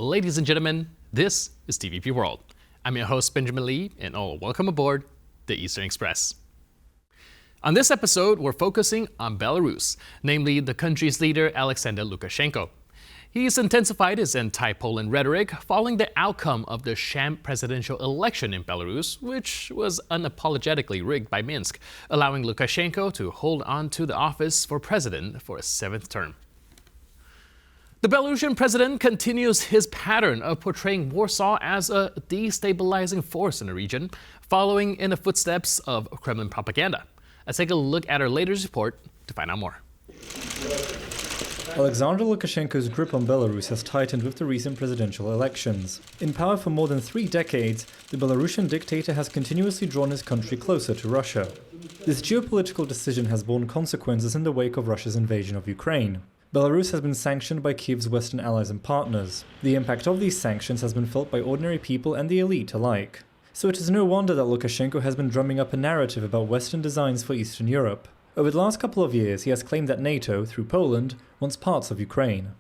Ladies and gentlemen, this is TVP World. I'm your host, Benjamin Lee, and welcome aboard the Eastern Express. On this episode, we're focusing on Belarus, namely the country's leader, Alexander Lukashenko. He's intensified his anti-Poland rhetoric following the outcome of the sham presidential election in Belarus, which was unapologetically rigged by Minsk, allowing Lukashenko to hold on to the office for president for a seventh term. The Belarusian president continues his pattern of portraying Warsaw as a destabilizing force in the region, following in the footsteps of Kremlin propaganda. Let's take a look at our latest report to find out more. Alexander Lukashenko's grip on Belarus has tightened with the recent presidential elections. In power for more than 3 decades, the Belarusian dictator has continuously drawn his country closer to Russia. This geopolitical decision has borne consequences in the wake of Russia's invasion of Ukraine. Belarus has been sanctioned by Kyiv's Western allies and partners. The impact of these sanctions has been felt by ordinary people and the elite alike. So it is no wonder that Lukashenko has been drumming up a narrative about Western designs for Eastern Europe. Over the last couple of years, he has claimed that NATO, through Poland, wants parts of Ukraine.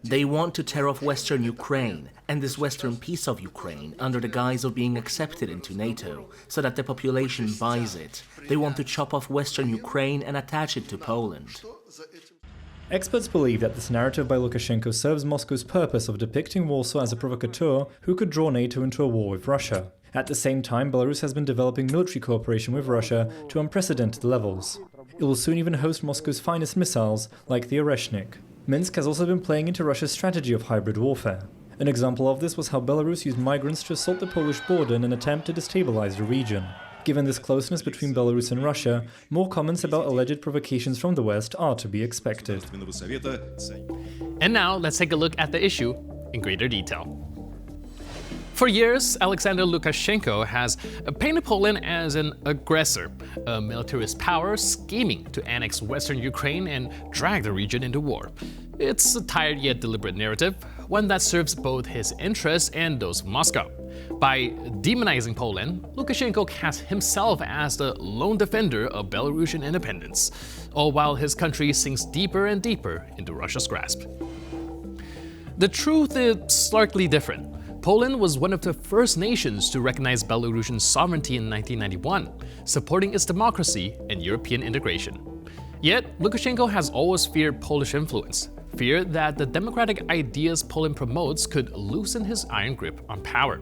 They want to tear off Western Ukraine and this Western piece of Ukraine under the guise of being accepted into NATO, so that the population buys it. They want to chop off Western Ukraine and attach it to Poland. Experts believe that this narrative by Lukashenko serves Moscow's purpose of depicting Warsaw as a provocateur who could draw NATO into a war with Russia. At the same time, Belarus has been developing military cooperation with Russia to unprecedented levels. It will soon even host Moscow's finest missiles, like the Oreshnik. Minsk has also been playing into Russia's strategy of hybrid warfare. An example of this was how Belarus used migrants to assault the Polish border in an attempt to destabilize the region. Given this closeness between Belarus and Russia, more comments about alleged provocations from the West are to be expected. And now, let's take a look at the issue in greater detail. For years, Alexander Lukashenko has painted Poland as an aggressor, a militarist power scheming to annex Western Ukraine and drag the region into war. It's a tired yet deliberate narrative, one that serves both his interests and those of Moscow. By demonizing Poland, Lukashenko casts himself as the lone defender of Belarusian independence, all while his country sinks deeper and deeper into Russia's grasp. The truth is starkly different. Poland was one of the first nations to recognize Belarusian sovereignty in 1991, supporting its democracy and European integration. Yet, Lukashenko has always feared Polish influence, feared that the democratic ideas Poland promotes could loosen his iron grip on power.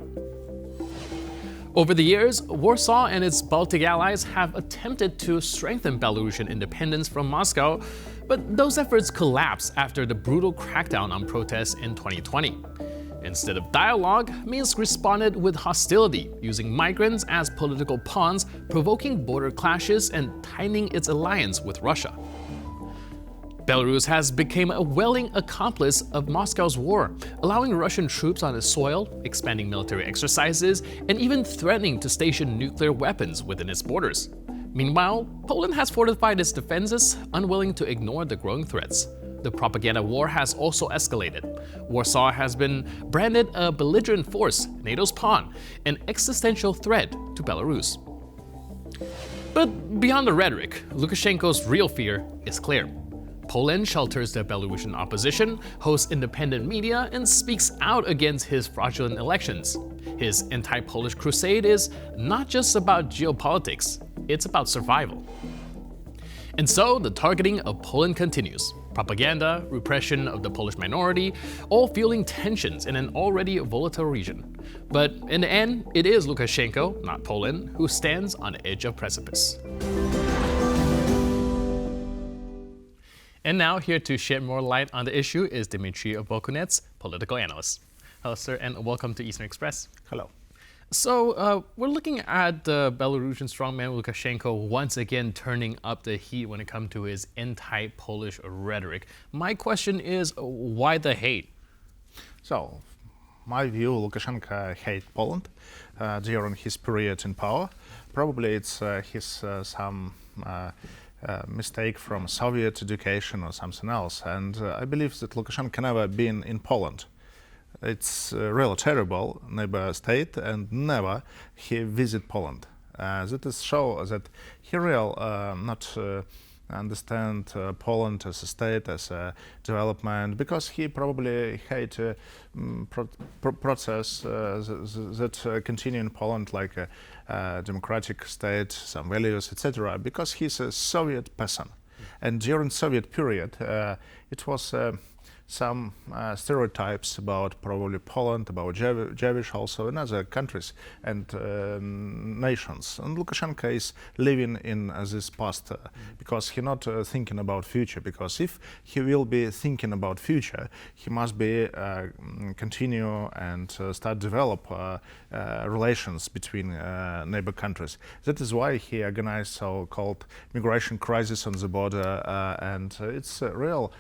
Over the years, Warsaw and its Baltic allies have attempted to strengthen Belarusian independence from Moscow, but those efforts collapsed after the brutal crackdown on protests in 2020. Instead of dialogue, Minsk responded with hostility, using migrants as political pawns, provoking border clashes and tightening its alliance with Russia. Belarus has become a willing accomplice of Moscow's war, allowing Russian troops on its soil, expanding military exercises, and even threatening to station nuclear weapons within its borders. Meanwhile, Poland has fortified its defenses, unwilling to ignore the growing threats. The propaganda war has also escalated. Warsaw has been branded a belligerent force, NATO's pawn, an existential threat to Belarus. But beyond the rhetoric, Lukashenko's real fear is clear. Poland shelters the Belarusian opposition, hosts independent media, and speaks out against his fraudulent elections. His anti-Polish crusade is not just about geopolitics, it's about survival. And so the targeting of Poland continues. Propaganda, repression of the Polish minority, all fueling tensions in an already volatile region. But in the end, it is Lukashenko, not Poland, who stands on the edge of precipice. And now, here to shed more light on the issue is Dmitry Bolkunets, political analyst. Hello, sir, and welcome to Eastern Express. Hello. So, we're looking at the Belarusian strongman Lukashenko once again turning up the heat when it comes to his anti-Polish rhetoric. My question is, why the hate? So, my view, Lukashenko hates Poland during his period in power. Probably it's his some mistake from Soviet education or something else. And I believe that Lukashenko never been in Poland. It's really terrible neighbor state, and never he visit Poland. That is show that he real not understand Poland as a state, as a development, because he probably hate process that continue in Poland like a democratic state, some values, etc. Because he's a Soviet person, and during Soviet period, it was. Some stereotypes about probably Poland, about Jewish also in other countries and nations. And Lukashenko is living in this past because he's not thinking about future. Because if he will be thinking about future, he must be continue and start develop relations between neighbor countries. That is why he organized so-called migration crisis on the border, and it's a real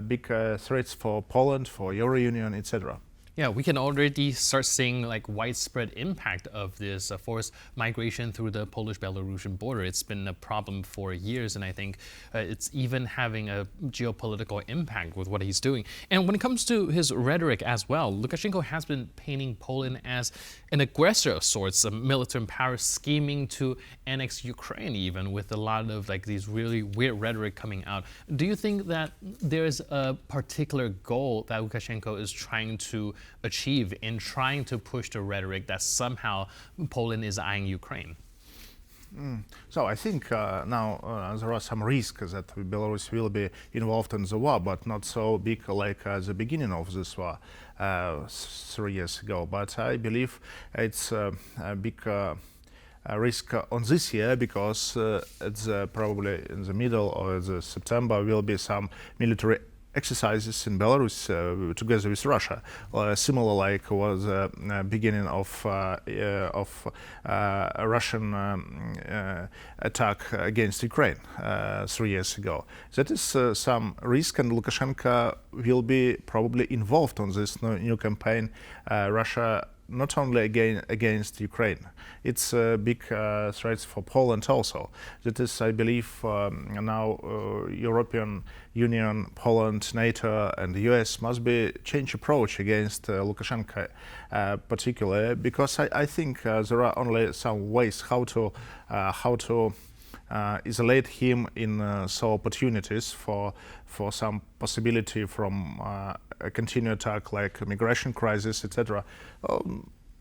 big threats for Poland, for Euro Union, etc. Yeah, we can already start seeing like widespread impact of this forced migration through the Polish-Belarusian border. It's been a problem for years, and I think it's even having a geopolitical impact with what he's doing. And when it comes to his rhetoric as well, Lukashenko has been painting Poland as an aggressor of sorts, a military power scheming to annex Ukraine, even with a lot of like these really weird rhetoric coming out. Do you think that there's a particular goal that Lukashenko is trying to achieve in trying to push the rhetoric that somehow Poland is eyeing Ukraine? So I think now there are some risks that Belarus will be involved in the war, but not so big like the beginning of this war 3 years ago. But I believe it's a big risk on this year because it's probably in the middle or the September will be some military exercises in Belarus together with Russia, similar like was beginning of a Russian attack against Ukraine 3 years ago. That is some risk, and Lukashenko will be probably involved on this new campaign. Russia not only against Ukraine, it's a big threat for Poland also. That is, I believe, now European Union, Poland, NATO, and the US must be change approach against Lukashenko, particularly because I think there are only some ways how to isolate him in so opportunities for some possibility from a continued attack like migration crisis, etc.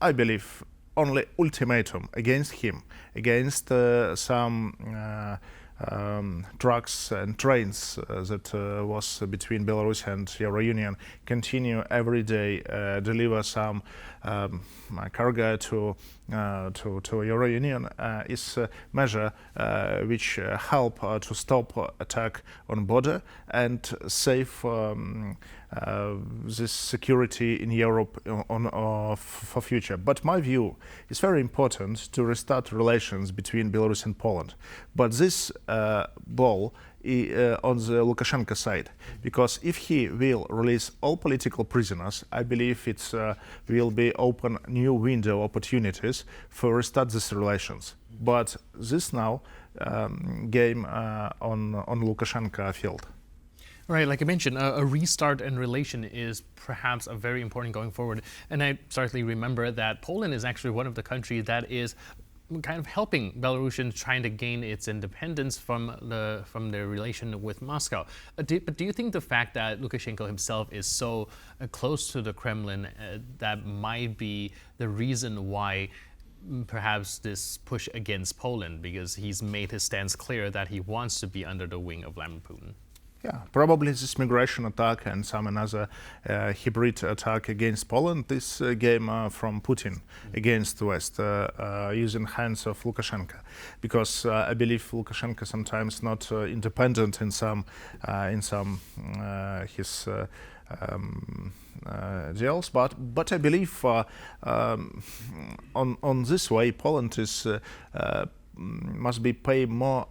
I believe only ultimatum against him, against some trucks and trains that was between Belarus and Euro Union continue every day deliver some cargo to Euro Union is a measure which help to stop attack on border and save this security in Europe for future. But my view is very important to restart relations between Belarus and Poland. But this ball on the Lukashenko side, because if he will release all political prisoners, I believe it will be open new window opportunities for restart these relations. But this now game on Lukashenko field. Right, like I mentioned, a restart in relation is perhaps a very important going forward. And I certainly remember that Poland is actually one of the countries that is kind of helping Belarusians trying to gain its independence from their relation with Moscow. But do you think the fact that Lukashenko himself is so close to the Kremlin that might be the reason why perhaps this push against Poland, because he's made his stance clear that he wants to be under the wing of Vladimir Putin? Yeah, probably this migration attack and some another hybrid attack against Poland, this game from Putin against the West using hands of Lukashenko, because I believe Lukashenko sometimes not independent in some his deals, but I believe on this way Poland is must be pay more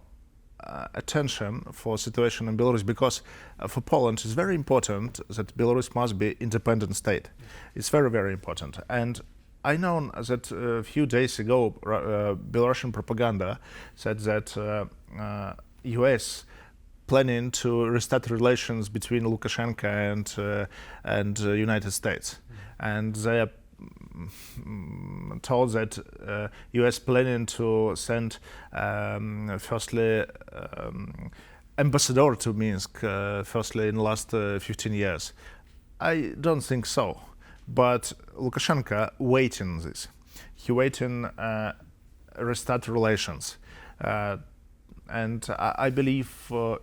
attention for situation in Belarus, because for Poland it's very important that Belarus must be independent state. It's very, very important. And I know that a few days ago Belarusian propaganda said that US planning to restart relations between Lukashenko and United States, and they are told that US planning to send firstly ambassador to Minsk, firstly, in the last 15 years? I don't think so. But Lukashenko waiting this. He waiting restart relations. And I believe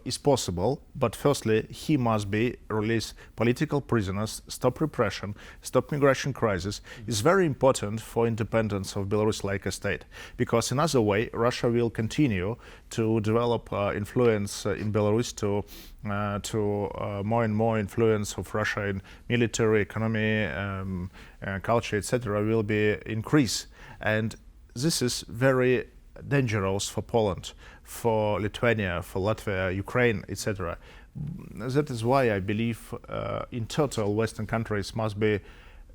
it's possible, but firstly, he must be release political prisoners, stop repression, stop migration crisis. It's very important for independence of Belarus like a state, because in other way, Russia will continue to develop influence in Belarus to more and more influence of Russia in military, economy, culture, etc. will be increase, and this is very dangerous for Poland, for Lithuania, for Latvia, Ukraine, etc. That is why I believe in total Western countries must be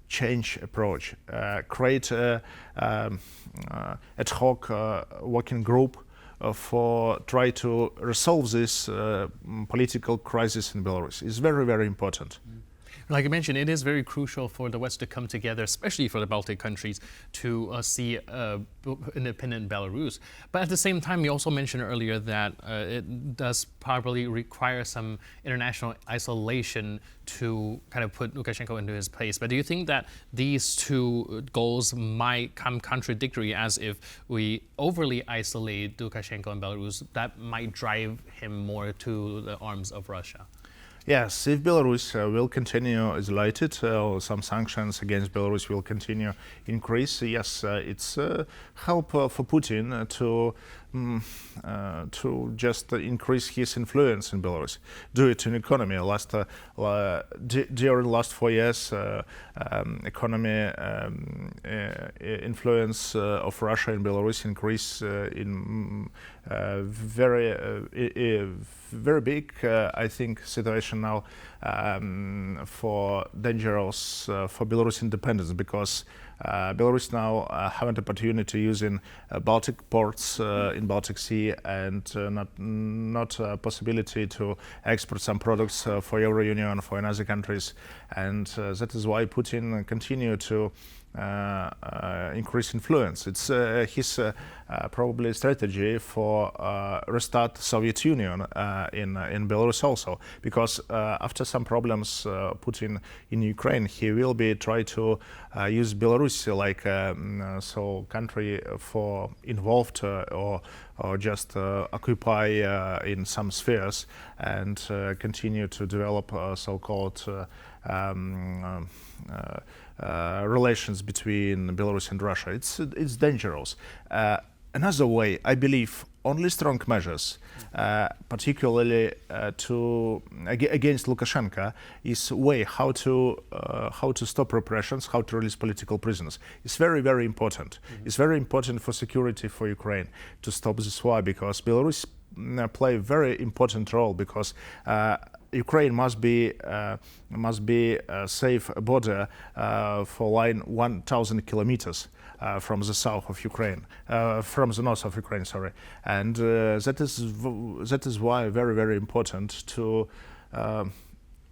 change approach, create a ad hoc working group for try to resolve this political crisis in Belarus. It's very, very important. Like I mentioned, it is very crucial for the West to come together, especially for the Baltic countries, to see independent Belarus. But at the same time, you also mentioned earlier that it does probably require some international isolation to kind of put Lukashenko into his place. But do you think that these two goals might come contradictory, as if we overly isolate Lukashenko and Belarus, that might drive him more to the arms of Russia? Yes, if Belarus will continue isolated, or some sanctions against Belarus will continue increase, yes, it's help for Putin to just increase his influence in Belarus, do it in economy. During last 4 years, economy influence of Russia in Belarus increased in very big, I think, situation now for dangerous for Belarus independence, because Belarus now have an opportunity using Baltic ports in Baltic Sea, and not a possibility to export some products for Euro Union, for other countries, and that is why Putin continue to increase influence. It's his probably strategy for restart Soviet Union in Belarus also, because after some problems Putin in Ukraine, he will be try to use Belarus like so country for involved or just occupy in some spheres and continue to develop so-called relations between Belarus and Russia. It's dangerous. Another way, I believe, only strong measures, particularly against Lukashenko, is way how to stop repressions, how to release political prisoners. It's very, very important. It's very important for security for Ukraine to stop this war, because Belarus play a very important role, because Ukraine must be a safe border for line 1,000 kilometers from the south of Ukraine, from the north of Ukraine, sorry, and that is why very, very important to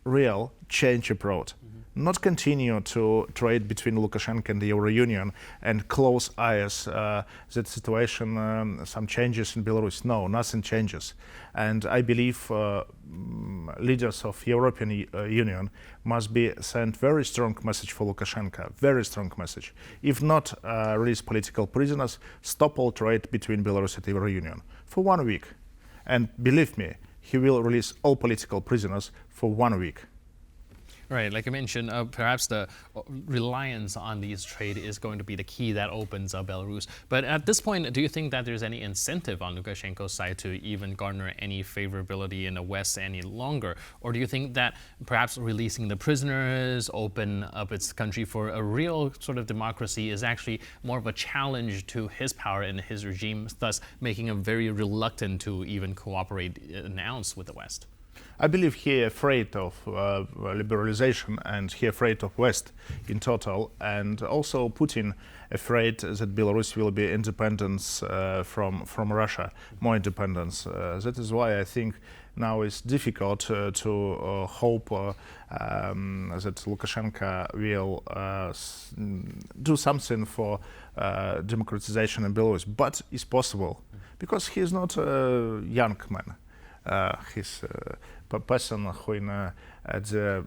real change approach. Not continue to trade between Lukashenko and the Euro Union and close eyes that situation, some changes in Belarus. No, nothing changes. And I believe leaders of European Union must be sent very strong message for Lukashenko, very strong message. If not release political prisoners, stop all trade between Belarus and the Euro Union for 1 week. And believe me, he will release all political prisoners for 1 week. Right, like I mentioned, perhaps the reliance on these trade is going to be the key that opens up Belarus. But at this point, do you think that there's any incentive on Lukashenko's side to even garner any favorability in the West any longer? Or do you think that perhaps releasing the prisoners, open up its country for a real sort of democracy is actually more of a challenge to his power and his regime, thus making him very reluctant to even cooperate an ounce with the West? I believe he afraid of liberalization, and he afraid of West in total, and also Putin afraid that Belarus will be independence from Russia, more independence. That is why I think now it's difficult to hope that Lukashenko will do something for democratization in Belarus, but it's possible, because he is not a young man. his person who at the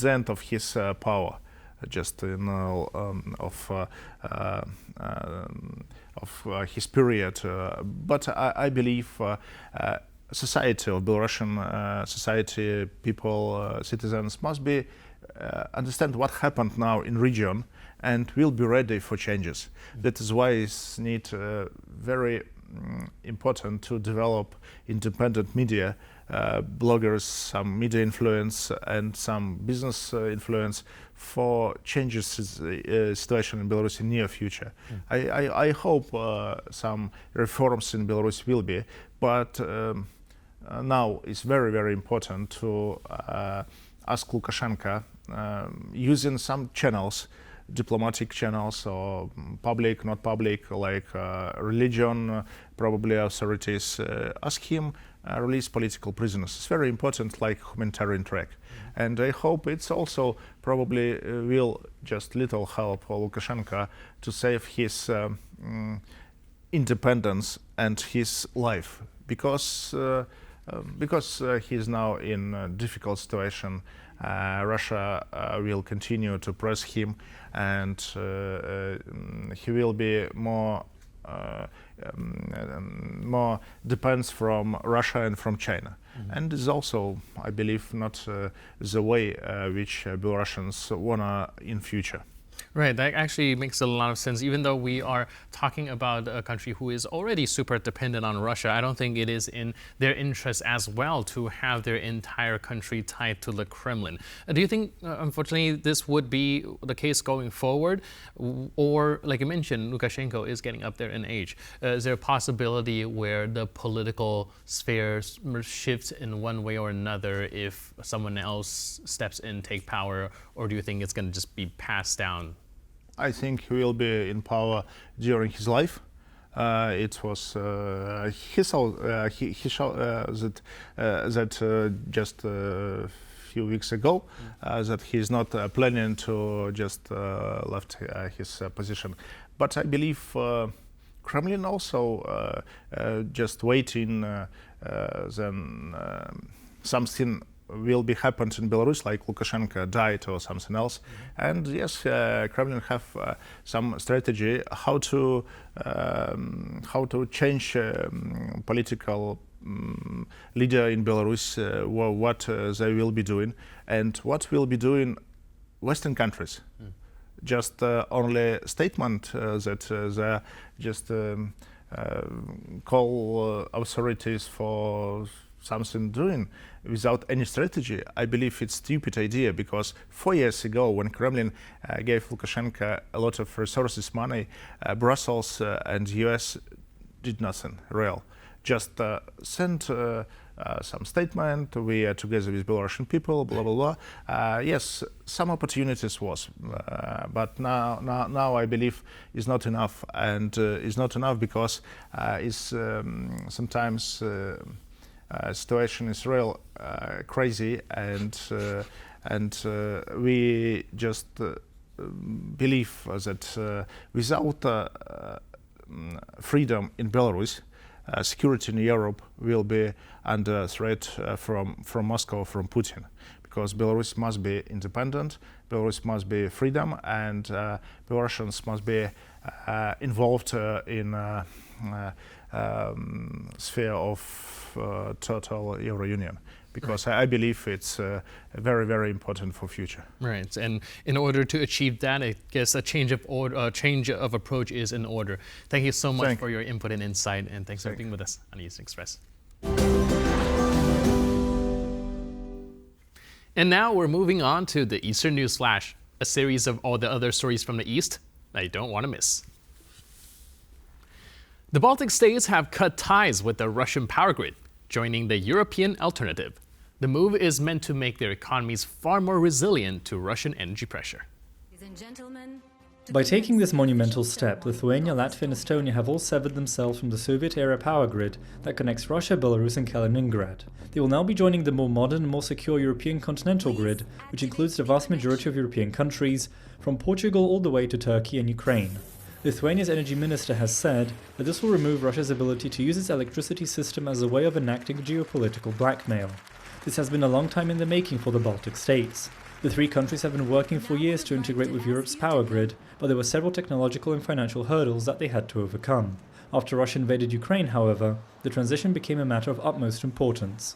end of his power, just of his period. But I believe society of Belarusian society, people, citizens must be understand what happened now in region and will be ready for changes. That is why it's very important to develop independent media, bloggers, some media influence and some business influence for changes situation in Belarus in near future. I hope some reforms in Belarus will be, but now it's very, very important to ask Lukashenko using some channels, diplomatic channels or public, not public, like religion, probably authorities, ask him release political prisoners. It's very important, like humanitarian track. And I hope it's also probably will just little help for Lukashenko to save his independence and his life, because he's now in a difficult situation. Russia will continue to press him, and he will be more depends from Russia and from China. And is also, I believe, not the way which Belarusians wanna in future. Right, that actually makes a lot of sense. Even though we are talking about a country who is already super dependent on Russia, I don't think it is in their interest as well to have their entire country tied to the Kremlin. Do you think, unfortunately, this would be the case going forward? Or, like you mentioned, Lukashenko is getting up there in age. Is there a possibility where the political sphere shifts in one way or another if someone else steps in, take power, or do you think it's going to just be passed down? I think he will be in power during his life. It was he showed that just a few weeks ago that he is not planning to just left his position. But I believe Kremlin also just waiting then something will be happened in Belarus, like Lukashenko died or something else. And yes, Kremlin have some strategy how to change political leader in Belarus, what they will be doing, and what will be doing Western countries. Just only statement that they just call authorities for something doing without any strategy. I believe it's stupid idea, because 4 years ago, when Kremlin gave Lukashenko a lot of resources, money, Brussels and US did nothing real. Just sent some statement, we are together with Belarusian people, blah, blah, blah. Yes, some opportunities was, but now I believe is not enough, and is not enough because is sometimes situation is real crazy, and we just believe that without freedom in Belarus, security in Europe will be under threat from Moscow, from Putin, because Belarus must be independent, Belarus must be freedom, and Belarusians must be involved in sphere of total Euro Union, because I believe it's very, very important for future. Right, and in order to achieve that, I guess a change of approach is in order. Thank you so much for your input and insight, and thanks for being with us on East Express. And now we're moving on to the Eastern News Flash, a series of all the other stories from the East that you don't want to miss. The Baltic states have cut ties with the Russian power grid, joining the European alternative. The move is meant to make their economies far more resilient to Russian energy pressure. By taking this monumental step, Lithuania, Latvia and Estonia have all severed themselves from the Soviet-era power grid that connects Russia, Belarus and Kaliningrad. They will now be joining the more modern and more secure European continental grid, which includes the vast majority of European countries, from Portugal all the way to Turkey and Ukraine. Lithuania's energy minister has said that this will remove Russia's ability to use its electricity system as a way of enacting geopolitical blackmail. This has been a long time in the making for the Baltic states. The three countries have been working for years to integrate with Europe's power grid, but there were several technological and financial hurdles that they had to overcome. After Russia invaded Ukraine, however, the transition became a matter of utmost importance.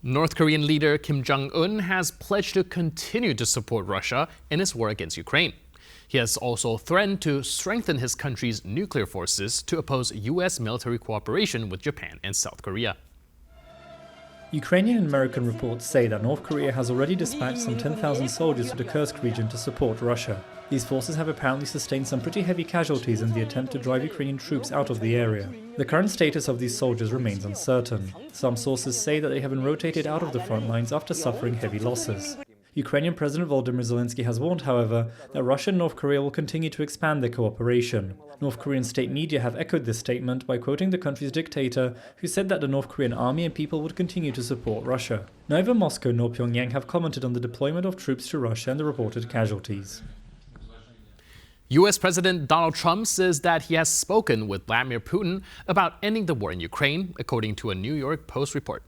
North Korean leader Kim Jong-un has pledged to continue to support Russia in its war against Ukraine. He has also threatened to strengthen his country's nuclear forces to oppose U.S. military cooperation with Japan and South Korea. Ukrainian and American reports say that North Korea has already dispatched some 10,000 soldiers to the Kursk region to support Russia. These forces have apparently sustained some pretty heavy casualties in the attempt to drive Ukrainian troops out of the area. The current status of these soldiers remains uncertain. Some sources say that they have been rotated out of the front lines after suffering heavy losses. Ukrainian President Volodymyr Zelensky has warned, however, that Russia and North Korea will continue to expand their cooperation. North Korean state media have echoed this statement by quoting the country's dictator, who said that the North Korean army and people would continue to support Russia. Neither Moscow nor Pyongyang have commented on the deployment of troops to Russia and the reported casualties. U.S. President Donald Trump says that he has spoken with Vladimir Putin about ending the war in Ukraine, according to a New York Post report.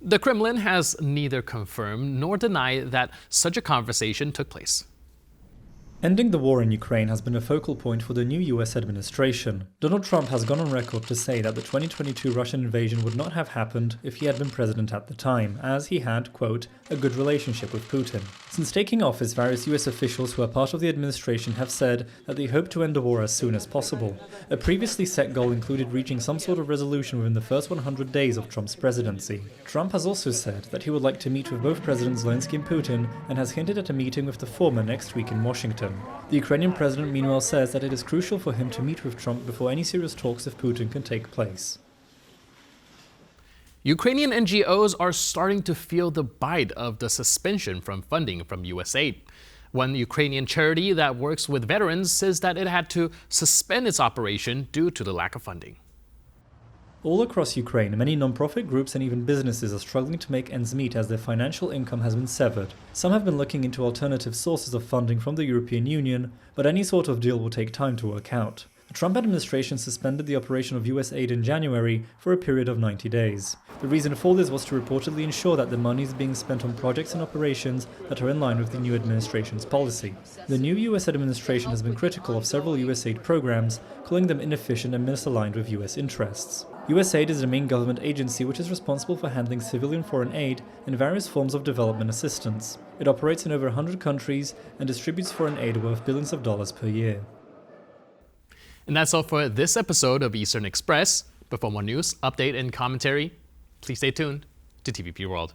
The Kremlin has neither confirmed nor denied that such a conversation took place. Ending the war in Ukraine has been a focal point for the new US administration. Donald Trump has gone on record to say that the 2022 Russian invasion would not have happened if he had been president at the time, as he had, quote, a good relationship with Putin. Since taking office, various US officials who are part of the administration have said that they hope to end the war as soon as possible. A previously set goal included reaching some sort of resolution within the first 100 days of Trump's presidency. Trump has also said that he would like to meet with both Presidents Zelensky and Putin, and has hinted at a meeting with the former next week in Washington. The Ukrainian president meanwhile says that it is crucial for him to meet with Trump before any serious talks with Putin can take place. Ukrainian NGOs are starting to feel the bite of the suspension from funding from US aid. One Ukrainian charity that works with veterans says that it had to suspend its operation due to the lack of funding. All across Ukraine, many non-profit groups and even businesses are struggling to make ends meet as their financial income has been severed. Some have been looking into alternative sources of funding from the European Union, but any sort of deal will take time to work out. The Trump administration suspended the operation of US aid in January for a period of 90 days. The reason for this was to reportedly ensure that the money is being spent on projects and operations that are in line with the new administration's policy. The new US administration has been critical of several US aid programs, calling them inefficient and misaligned with US interests. USAID is the main government agency which is responsible for handling civilian foreign aid and various forms of development assistance. It operates in over 100 countries and distributes foreign aid worth billions of dollars per year. And that's all for this episode of Eastern Express. But for more news, update, and commentary, please stay tuned to TVP World.